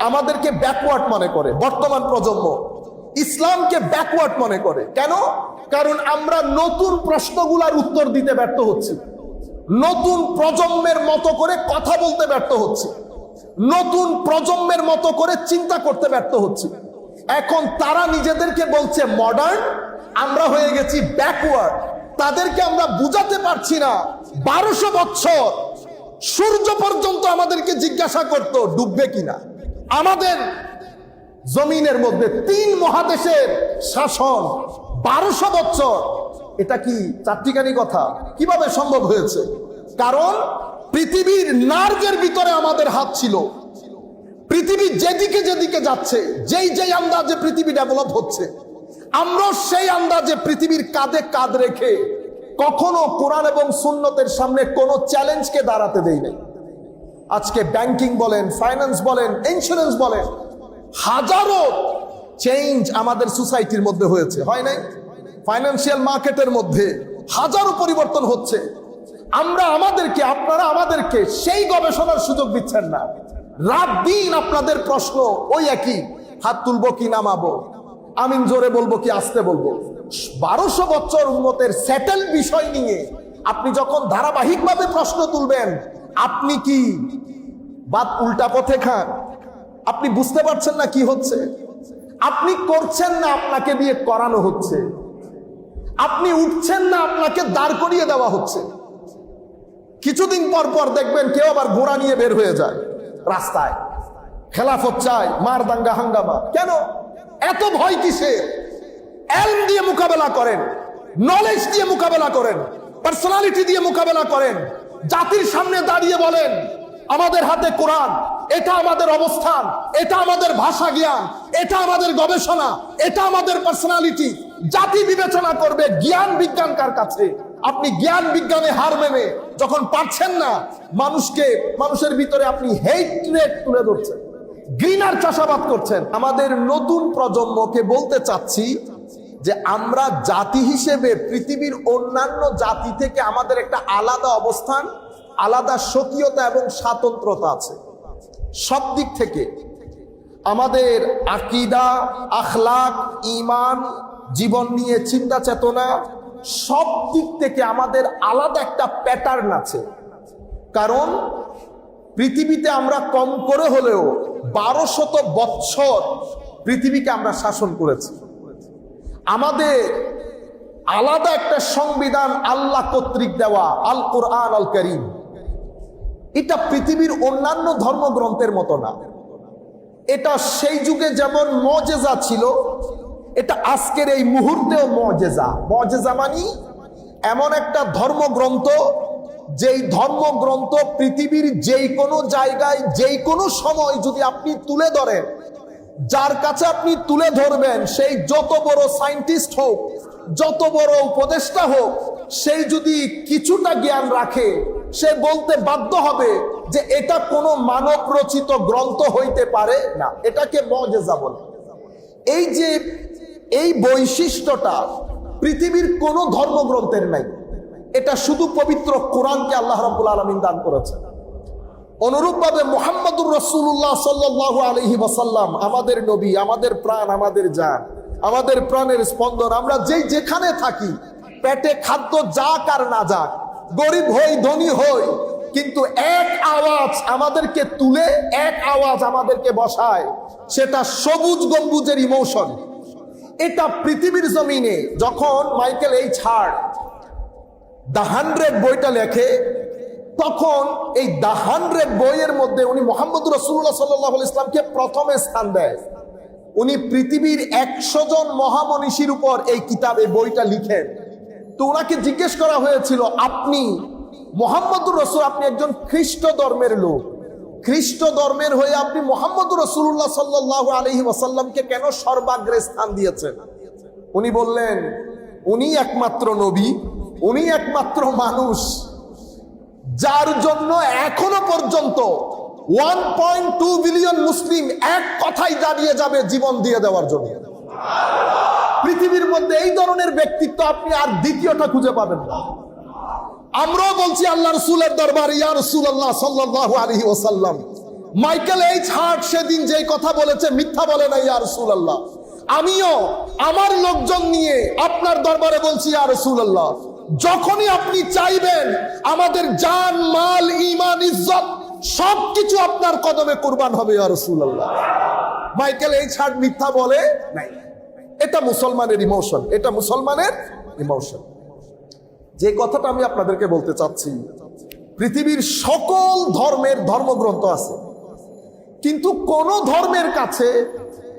আমাদেরকে ব্যাকওয়ার্ড মনে করে। বর্তমান প্রজন্ম ইসলামকে ব্যাকওয়ার্ড মনে করে। কেন? কারণ আমরা নতুন প্রশ্নগুলোর উত্তর দিতে ব্যর্থ হচ্ছি, নতুন প্রজন্মের মতো করে কথা বলতে ব্যর্থ হচ্ছি, নতুন প্রজন্মের মতো করে চিন্তা করতে ব্যর্থ হচ্ছি। এখন তারা নিজেদেরকে বলছে মডার্ন, আমরা হয়ে গেছি ব্যাকওয়ার্ড। তাদেরকে আমরা বুঝাতে পারছি না 1200 বছর সূর্য পর্যন্ত আমাদেরকে জিজ্ঞাসা করত ডুববে কিনা। আমাদের জমিনের মধ্যে 3 মহাদেশের শাসন 1200 বছর, এটা কি চারটিখানি কথা? কিভাবে সম্ভব হয়েছে? কারণ পৃথিবীর নার্ভের ভিতরে আমাদের হাত ছিল। পৃথিবী যেদিকে যেদিকে যাচ্ছে, যেই আন্দাজে পৃথিবী ডেভেলপ হচ্ছে, আমরা সেই আন্দাজে পৃথিবীর কাঁধে কাঁধ রেখে কখনো কোরআন এবং সুন্নতের সামনে কোনো চ্যালেঞ্জকে দাঁড়াতে দেই নাই। আজকে ব্যাংকিং বলেন, ফাইন্যান্স বলেন, ইন্স্যুরেন্স বলেন, হাজারো চেঞ্জ আমাদের সোসাইটির মধ্যে হয়েছে, হয় নাই? ফাইন্যান্সিয়াল মার্কেটের মধ্যে হাজারো পরিবর্তন হচ্ছে। আপনারা আমাদেরকে সেই গবেষণার সুযোগ দিচ্ছেন না। রাত দিন আপনাদের প্রশ্ন ওই একই, হাত তুলবো কি নামাবো, আমিন জোরে বলবো কি আস্তে বলবো। 1200 বছর উম্মতের সেটেল বিষয় নিয়ে আপনি যখন ধারাবাহিকভাবে প্রশ্ন তুলবেন, আপনি কি বাদ উল্টা পথে খান? আপনি বুঝতে পারছেন না কি হচ্ছে? আপনি করছেন না, আপনাকে দিয়ে করানো হচ্ছে। আপনি উঠছেন না, আপনাকে দাঁড় করিয়ে দেওয়া হচ্ছে। কিছুদিন পর পর দেখবেন কেউ আবার ঘোড়া নিয়ে বের হয়ে যায় রাস্তায়, খেলাফত চায়, মার দাঙ্গা হাঙ্গামা। কেন? এত ভয় কিসের? এলম দিয়ে মোকাবেলা করেন, নলেজ দিয়ে মোকাবেলা করেন, পার্সোনালিটি দিয়ে মোকাবেলা করেন। জাতির সামনে দাঁড়িয়ে বলেন আমাদের হাতে কোরআন, এটা আমাদের অবস্থান, এটা আমাদের ভাষা জ্ঞান, এটা আমাদের গবেষণা, এটা আমাদের পার্সোনালিটি। জাতি বিবেচনা করবে জ্ঞান বিজ্ঞান কার কাছে। আপনি জ্ঞান বিজ্ঞানে হার মেনে যখন পারছেন না, মানুষের ভিতরে আপনি হেট্রেড তুলে ধরছেন, ঘৃণার চাষাবাদ করছেন। আমাদের নতুন প্রজন্মকে বলতে চাচ্ছি যে আমরা জাতি হিসেবে পৃথিবীর অন্যান্য জাতি থেকে আমাদের একটা আলাদা অবস্থান, আলাদা স্বকীয়তা এবং স্বাতন্ত্রতা আছে। সব দিক থেকে আমাদের আকীদা, আখলাক, ঈমান, জীবন নিয়ে চিন্তা চেতনা, সব দিক থেকে আমাদের আলাদা একটা প্যাটার্ন আছে। কারণ পৃথিবীতে আমরা কম করে হলেও 1200 বছর পৃথিবীকে আমরা শাসন করেছি। আমাদের আলাদা একটা সংবিধান আল্লাহ কর্তৃক দেওয়া, আল কোরআন আল কারীম। এটা পৃথিবীর অন্যান্য ধর্মগ্রন্থের মতো না। এটা সেই যুগে যেমন মুজিজা ছিল, এটা আজকের এই মুহূর্তেও মুজিজা। মুজিজা মানে এমন একটা ধর্মগ্রন্থ, যেই ধর্মগ্রন্থ পৃথিবীর যেই কোনো জায়গায় যেই কোনো সময় যদি আপনি তুলে ধরেন, যার কাছে আপনি তুলে ধরবেন, সেই যত বড় সায়েন্টিস্ট হোক, যত বড় উপদেষ্টা হোক, সেই যদি কিছুটা জ্ঞান রাখে, সে বলতে বাধ্য হবে যে এটা কোনো মানব রচিত গ্রন্থ হইতে পারে না। এটাকে মুজিজা বলে। এই বৈশিষ্ট্যটা পৃথিবীর কোনো ধর্মগ্রন্থের নাই। এটা শুধু পবিত্র কোরআনকে আল্লাহ রাব্বুল আলামিন দান করেছেন। অনুরূপভাবে মুহাম্মদুর রাসূলুল্লাহ সাল্লাল্লাহু আলাইহি ওয়াসাল্লাম আমাদের নবী, আমাদের প্রাণ, আমাদের জান, আমাদের প্রাণের স্পন্দন। আমরা যেখানে থাকি, পেটে খাদ্য যাক আর না যাক, গরিব হই ধনী হই, কিন্তু এক আওয়াজ আমাদেরকে তুলে, এক আওয়াজ আমাদেরকে বসায়, সেটা সবুজ গম্বুজের ইমোশন। এটা পৃথিবীর জমিনে যখন মাইকেল এইচ হার্ট দ্য 100 বইটা লেখে, তখন এই দ্য 100 বইয়ের মধ্যে উনি মুহাম্মদুর রাসূলুল্লাহ সাল্লাল্লাহু আলাইহি ওয়াসাল্লামকে প্রথমে স্থান দেয়। উনি পৃথিবীর 100 জন মহামনীষীর উপর এই বইটা লিখেন। তো ওনাকে জিজ্ঞেস করা হয়েছিল, আপনি মুহাম্মদুর রাসূল, আপনি একজন খ্রিস্ট ধর্মের লোক, খ্রিস্ট ধর্মের হয়ে আপনি মুহাম্মদুর রাসূলুল্লাহ সাল্লাল্লাহু আলাইহি ওয়াসাল্লামকে কেন সর্বাগ্রে স্থান দিয়েছেন? উনি বললেন, উনি একমাত্র নবী, উনি একমাত্র মানুষ যার জন্য এখনো পর্যন্ত 1.2 বিলিয়ন মুসলিম এক কথাই দাঁড়িয়ে যাবে জীবন দিয়ে দেওয়ার জন্য। পৃথিবীর মধ্যে এই ধরনের ব্যক্তিত্ব আপনি আর দ্বিতীয়টা খুঁজে পাবেন না। আমরাও বলছি আল্লাহ রাসূলের দরবারে, ইয়া রাসূলুল্লাহ সাল্লাল্লাহু আলাইহি ওয়াসাল্লাম, মাইকেল এইচ হার্ট সেদিন যেই কথা বলেছে মিথ্যা বলে না ইয়া রাসূলুল্লাহ। আমিও আমার লোকজন নিয়ে আপনার দরবারে বলছি ইয়া রাসূলুল্লাহ, যখনই আপনি চাইবেন আমাদের জান মাল ঈমান ইজ্জত সবকিছু আপনার কদমে কুরবান হবে ইয়া রাসূলুল্লাহ। মাইকেল এইচ হার্ট মিথ্যা বলে নাই। এটা মুসলমানের ইমোশন, এটা মুসলমানের ইমোশন। যে কথাটা আমি আপনাদেরকে বলতে চাচ্ছি, পৃথিবীর সকল ধর্মের ধর্মগ্রন্থ আছে, কিন্তু কোন ধর্মের কাছে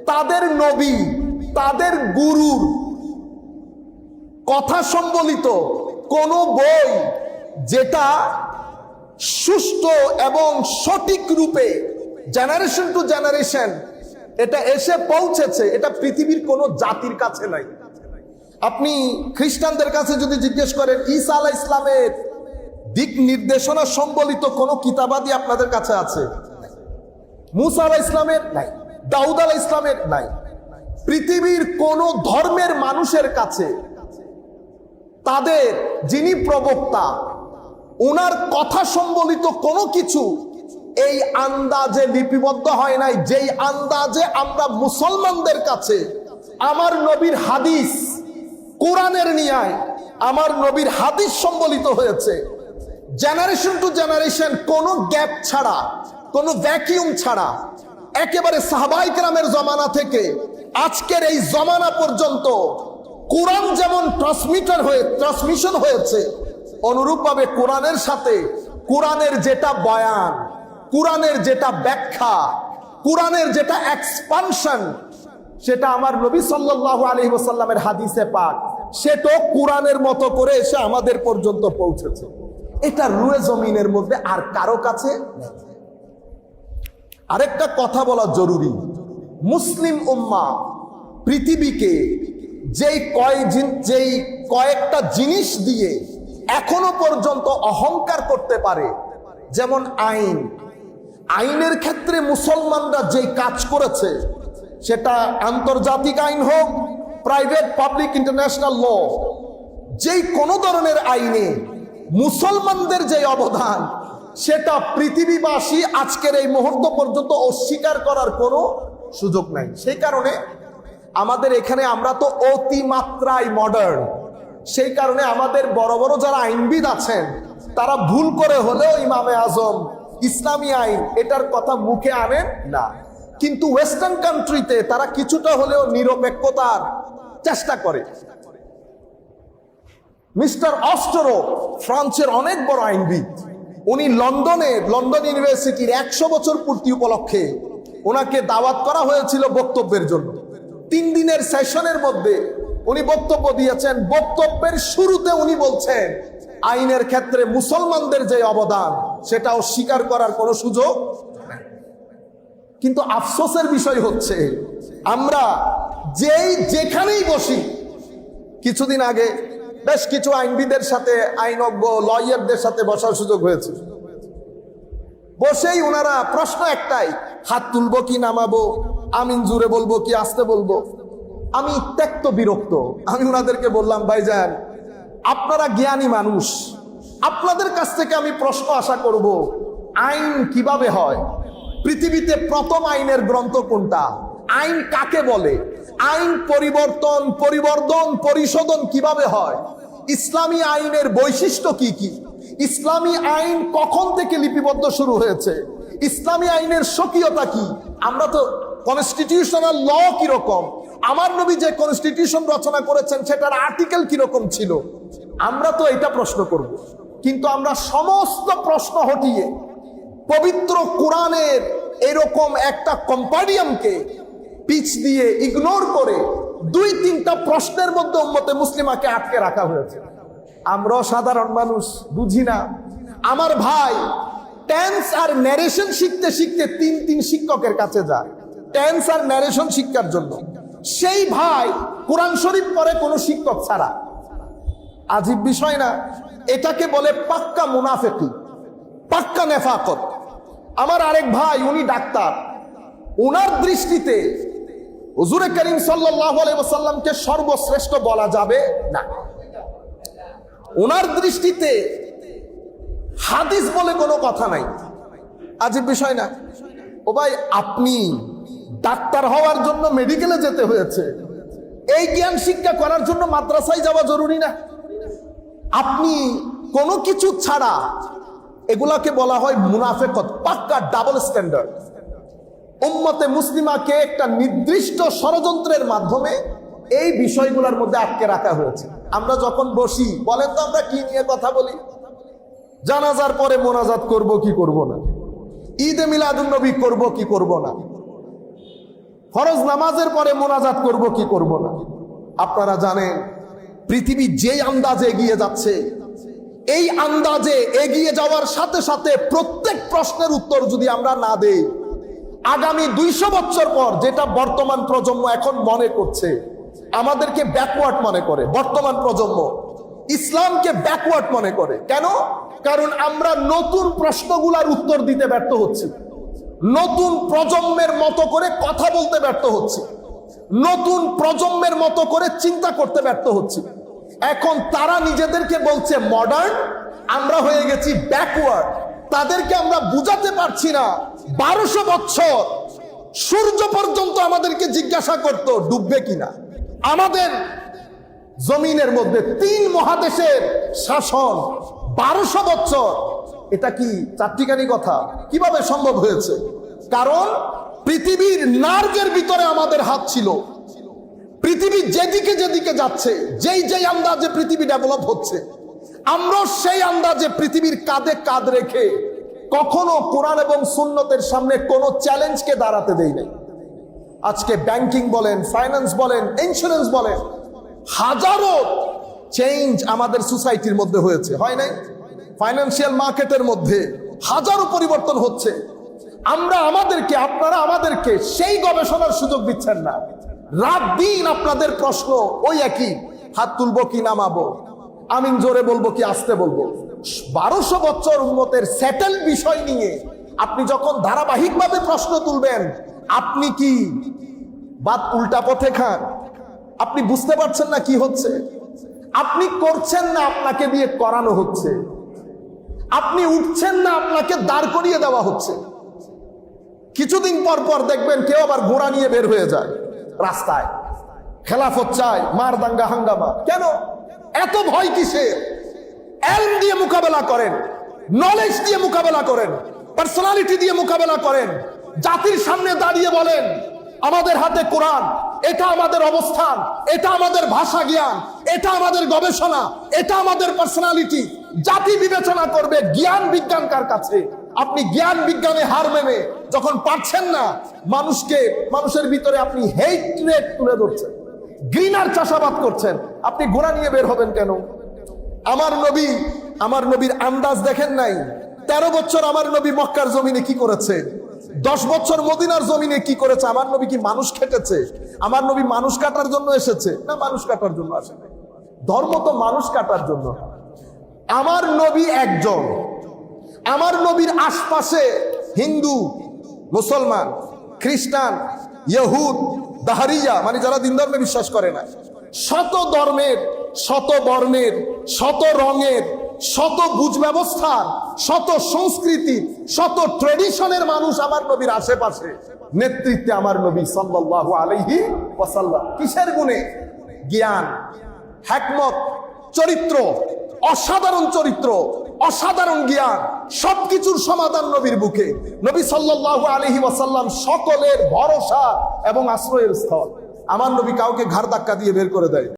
তাদের নবী, তাদের গুরুর কথা সম্বলিত কোন বই যেটা সুষ্ঠু এবং সঠিক রূপে জেনারেশন টু জেনারেশন এটা এসে পৌঁছেছে, এটা পৃথিবীর কোন জাতির কাছে নাই। আপনি খ্রিস্টানদের কাছে যদি জিজ্ঞেস করেন ঈসা আলাইহিস সালামের দিক নির্দেশনা সম্বলিত কোন কিতাবাদি আপনাদের কাছে আছে? মুসা আলাইহিস সালামের নাই, দাউদ আলাইহিস সালামের নাই। পৃথিবীর কোন ধর্মের মানুষের কাছে তাদের যিনি প্রবক্তা ওনার কথা সম্বলিত কোনো কিছু এই আন্দাজে লিপিবদ্ধ হয় নাই যেই আন্দাজে আমরা মুসলমানদের কাছে আমার নবীর হাদিস, কোরআনের নিয়ায় আমার নবীর হাদিস সম্বলিত হয়েছে। জেনারেশন টু জেনারেশন কোনো গ্যাপ ছাড়া, কোনো ভ্যাকিউম ছাড়া, একেবারে সাহাবায়ে কেরামের জমানা থেকে আজকের এই জমানা পর্যন্ত কোরআন যেমন ট্রান্সমিশন হয়েছে, অনুরূপভাবে কোরআনের সাথে কোরআনের যেটা বয়ান, কোরআনের যেটা ব্যাখ্যা, কোরআনের যেটা এক্সপানশন, সেটা আমার নবী সাল্লাল্লাহু আলাইহি ওয়াসাল্লামের হাদিসে পাক, সেটাও কোরআনের মতো করে এসে আমাদের পর্যন্ত পৌঁছেছে। এটা রুয়ে জমিনের মধ্যে আর কারো কাছে নেই। আরেকটা কথা বলা জরুরি, মুসলিম উম্মাহ পৃথিবীকে যেই কয়েকটা জিনিস দিয়ে এখনো পর্যন্ত অহংকার করতে পারে, যেমন আইন। আইনের ক্ষেত্রে মুসলমানরা যেই কাজ করেছে, সেটা আন্তর্জাতিক আইন হোক, প্রাইভেট পাবলিক ইন্টারন্যাশনাল ল, যেই কোনো ধরনের আইনে মুসলমানদের যে অবদান, সেটা পৃথিবীবাসী আজকের এই মুহূর্ত পর্যন্ত অস্বীকার করার কোনো সুযোগ নাই। সেই কারণে আমাদের এখানে আমরা তো অতিমাত্রায় মডার্ন, সেই কারণে আমাদের বড় বড় যারা আইনবিদ আছেন তারা ভুল করে হলেও ইমামে আজম ইসলামী আইন এটার কথা মুখে আনেন না, কিন্তু ওয়েস্টার্ন কান্ট্রিতে তারা কিছুটা হলেও নিরপেক্ষতার চেষ্টা করে। মিস্টার অস্টরো ফ্রান্সের অনেক বড় আইনবিদ, উনি লন্ডন ইউনিভার্সিটির 100 বছর পূর্তি উপলক্ষে ওনাকে দাওয়াত করা হয়েছিল বক্তব্যের জন্য। 3 দিনের সেশনের মধ্যে উনি বক্তব্য দিয়েছেন। বক্তব্যের শুরুতে উনি বলছেন আইনের ক্ষেত্রে মুসলমানদের যে অবদান সেটা অস্বীকার করার কোনো সুযোগ নেই। কিন্তু আফসোসের বিষয় হচ্ছে আমরা যেখানেই বসি, কিছুদিন আগে বেশ কিছু আইনবিদের সাথে, আইনজ্ঞ লয়ারদের সাথে বসার সুযোগ হয়েছে। বসেই ওনারা প্রশ্ন একটাই, হাত তুলবো কি নামাবো, আমিন জুড়ে বলবো কি আস্তে বলবো। আমি ত্যক্ত বিরক্ত। আমি ওনাদেরকে বললাম, ভাইজান আপনারা জ্ঞানী মানুষ, আপনাদের কাছ থেকে আমি প্রশ্ন আশা করব, আইন কিভাবে হয়? পৃথিবীতে প্রথম আইনের গ্রন্থ কোনটা? আইন কাকে বলে? আইন পরিবর্তন, পরিশোধন কিভাবে হয়? ইসলামী আইনের বৈশিষ্ট্য কি কি? ইসলামী আইন কখন থেকে লিপিবদ্ধ শুরু হয়েছে? ইসলামী আইনের স্বকীয়তা কি? আমরা তো কনস্টিটিউশনাল ল কিরকম, আমার নবী যে কনস্টিটিউশন রচনা করেছেন সেটার আর্টিকেল কিরকম ছিল, আমরা তো এটা প্রশ্ন করব। কিন্তু আমরা সমস্ত প্রশ্ন হটিয়ে পবিত্র কোরআনের এরকম একটা কম্পাডিয়ামকে পিছ দিয়ে ইগনোর করে 2-3টা প্রশ্নের মধ্যে উম্মতে মুসলিমাকে আটকে রাখা হয়েছে। আমরাও সাধারণ মানুষ, বুঝি না। আমার ভাই টেন্স আর ন্যারেশন শিখতে শিখতে 3 শিক্ষকের কাছে যায় টেন্স আর ন্যারেশন শিক্ষার জন্য। সেই ভাই কোরআন শরীফ পড়ে কোনো শিক্ষক ছাড়া। আজীব বিষয় না? এটাকে বলে পাক্কা মুনাফিকি, পাক্কা নেফাকত। আমার আরেক ভাই, উনি ডাক্তার, ওনার দৃষ্টিতে হুজুরে করিম সাল্লাল্লাহু আলাইহি ওয়াসাল্লামকে সর্বশ্রেষ্ঠ বলা যাবে না। ওনার দৃষ্টিতে হাদিস বলে কোনো কথা নাই। আজীব বিষয় না? ও ভাই, আপনি ডাক্তার হওয়ার জন্য মেডিকেলে যেতে হয়েছে, এই জ্ঞান শিক্ষা করার জন্য মাদ্রাসায় যাওয়া জরুরি না? আপনি কোনো কিছু ছাড়া, এগুলাকে বলা হয় মুনাফেকত, পাক্কা ডাবল স্ট্যান্ডার্ড। উম্মতে মুসলিমাকে একটা নির্দিষ্ট ষড়যন্ত্রের মাধ্যমে এই বিষয়গুলোর মধ্যে আটকে রাখা হয়েছে। আমরা যখন বসি, বলেন তো আমরা কি নিয়ে কথা বলি? জানাজার পরে মোনাজাত করব কি করব না, ঈদে মিলাদুন নবী করব কি করব না, ফরজ নামাজের পরে মোনাজাত করব কি করব না। আপনারা জানেন পৃথিবী যেই আন্দাজে এগিয়ে যাচ্ছে, এই আন্দাজে এগিয়ে যাওয়ার সাথে সাথে প্রত্যেক প্রশ্নের উত্তর যদি আমরা না দেই, আগামী 200 বছর পর যেটা বর্তমান প্রজন্ম এখন মনে করছে, আমাদেরকে ব্যাকওয়ার্ড মনে করে। বর্তমান প্রজন্ম ইসলামকে ব্যাকওয়ার্ড মনে করে। কেন? কারণ আমরা নতুন প্রশ্নগুলার উত্তর দিতে ব্যর্থ হচ্ছি, নতুন প্রজন্মের মতো করে কথা বলতে ব্যর্থ হচ্ছি, নতুন প্রজন্মের মতো করে চিন্তা করতে ব্যর্থ হচ্ছি। এখন তারা নিজেদেরকে বলছে মডার্ন, আমরা হয়ে গেছি ব্যাকওয়ার্ড। তাদেরকে আমরা বুঝাতে পারছি না 1200 বছর সূর্য পর্যন্ত আমাদেরকে জিজ্ঞাসা করত ডুববে কিনা। আমাদের জমিনের মধ্যে 3 মহাদেশের শাসন 1200 বছর, এটা কি চারটিখানি কথা? কিভাবে সম্ভব হয়েছে? কারণ পৃথিবীর নার্গের ভিতরে আমাদের হাত ছিল। পৃথিবী যেদিকে যেদিকে যাচ্ছে, যেই আন্দাজে পৃথিবী ডেভেলপ হচ্ছে, আমরা সেই আন্দাজে পৃথিবীর কাঁধে কাঁধ রেখে কখনো কোরআন এবং সুন্নতের সামনে কোনো চ্যালেঞ্জকে দাঁড়াতে দেই নাই। আজকে ব্যাংকিং বলেন, ফাইন্যান্স বলেন, ইন্স্যুরেন্স বলেন, হাজারো চেঞ্জ আমাদের সোসাইটির মধ্যে হয়েছে, হয় নাই? ফাইন্যান্সিয়াল মার্কেটের মধ্যে হাজারো পরিবর্তন হচ্ছে। আপনারা আমাদেরকে সেই গবেষণার সুযোগ দিচ্ছেন না। রাত দিন আপনাদের প্রশ্ন ওই একই, হাত তুলবো কি নামাবো, আমিন জোরে বলবো কি আস্তে বলবো। 1200 বছর উম্মতের সেটেল বিষয় নিয়ে আপনি যখন ধারাবাহিকভাবে প্রশ্ন তুলবেন, আপনি কি বাত উল্টা পথে খান? আপনি বুঝতে পারছেন না কি হচ্ছে? আপনি করছেন না, আপনাকে দিয়ে করানো হচ্ছে। আপনি উঠছেন না, আপনাকে দাঁড় করিয়ে দেওয়া হচ্ছে। কিছুদিন পর পর দেখবেন কেউ আবার ঘোড়া নিয়ে বের হয়ে যায় রাস্তায়, খেলাফত চায়, মার দাঙ্গা হাঙ্গামা। কেন এত ভয় কিসের? এলম দিয়ে মোকাবেলা করেন, নলেজ দিয়ে মোকাবেলা করেন, পার্সোনালিটি দিয়ে মোকাবেলা করেন। জাতির সামনে দাঁড়িয়ে বলেন আমাদের হাতে কোরআন, এটা আমাদের অবস্থান, এটা আমাদের ভাষা জ্ঞান, এটা আমাদের গবেষণা, এটা আমাদের পার্সোনালিটি। জাতি বিবেচনা করবে জ্ঞান বিজ্ঞান কার কাছে। আপনি জ্ঞান বিজ্ঞানে হার মেনে যখন পারছেন না, মানুষের ভিতরে আপনি হেট্রেড তুলে ধরছেন, ঘৃণার চাষাবাদ করছেন। আপনি ঘোড়া নিয়ে বের হবেন কেন? আমার নবীর আন্দাজ দেখেন নাই? 13 বছর আমার নবী মক্কার জমিনে কি করেছে? 10 বছর মদিনার জমিনে কি করেছে? আমার নবী কি মানুষ খেটেছে? আমার নবী মানুষ কাটার জন্য এসেছে? না, মানুষ কাটার জন্য আসেনি। ধর্ম তো মানুষ কাটার জন্য। আমার নবী একজন, আমার নবীর আশপাশে হিন্দু, মুসলমান, খ্রিস্টান, ইহুদ, দাহারিয়া, মানে যারা দিন ধর্মে বিশ্বাস করে না, শত ধর্মের, শত বর্ণের, শত রঙের, শত বুঝ ব্যবস্থার, শত সংস্কৃতি, শত ট্রেডিশনের মানুষ আমার নবীর আশেপাশে। নেতৃত্বে আমার নবী সাল্লাল্লাহু আলাইহি ওয়াসাল্লাম কিসের গুণে? জ্ঞান, হিকমত, চরিত্র, অসাধারণ চরিত্র, অসাধারণ জ্ঞান, সবকিছুর সমাধান নবীর বুকে। নবী সাল্লাল্লাহু আলাইহি ওয়াসাল্লাম সকলের ভরসা এবং আশ্রয়ের স্থল। আমার নবী কাউকে ঘাড় ধাক্কা দিয়ে বের করে দেয়।